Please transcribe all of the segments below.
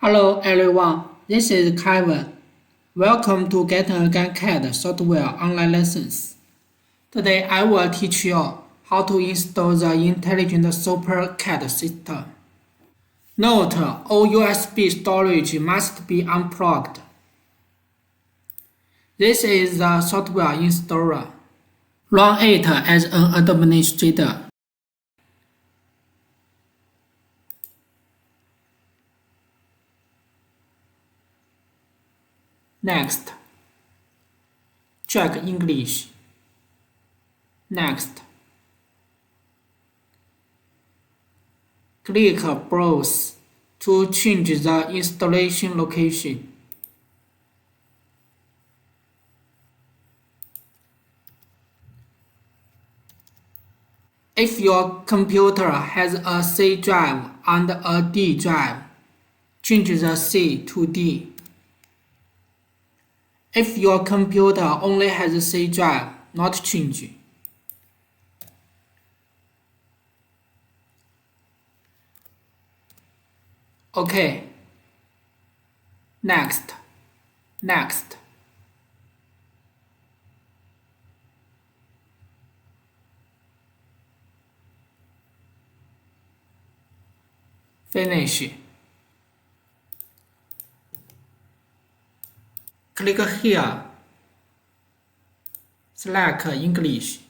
Hello everyone, this is Kevin. Welcome to Get Again CAD software online lessons. Today I will teach you how to install the intelligent SewPerEmb system. Note, all USB storage must be unplugged. This is the software installer. Run it as an administrator. Next, check English. Next, click Browse to change the installation location. If your computer has a C drive and a D drive, change the C to D. If your computer only has a C drive, not change. OK. Next. Finish. Click here. Select English.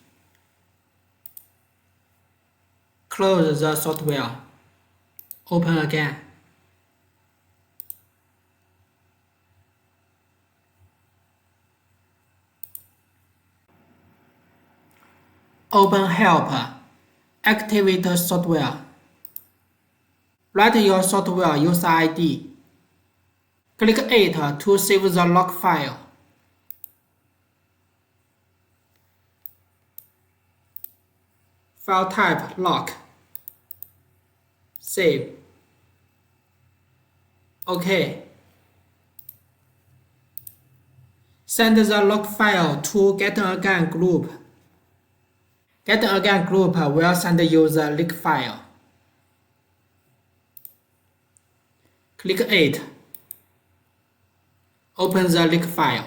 Close the software. Open again. Open Help. Activate software. Write your software user ID. Click it to save the log file. File type log. Save. OK. Send the log file to Get Again group. Get Again group will send you the link file. Click it. Open the link file.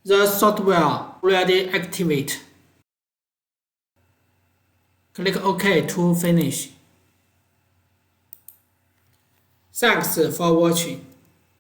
The software already activate. Click OK to finish. Thanks for watching.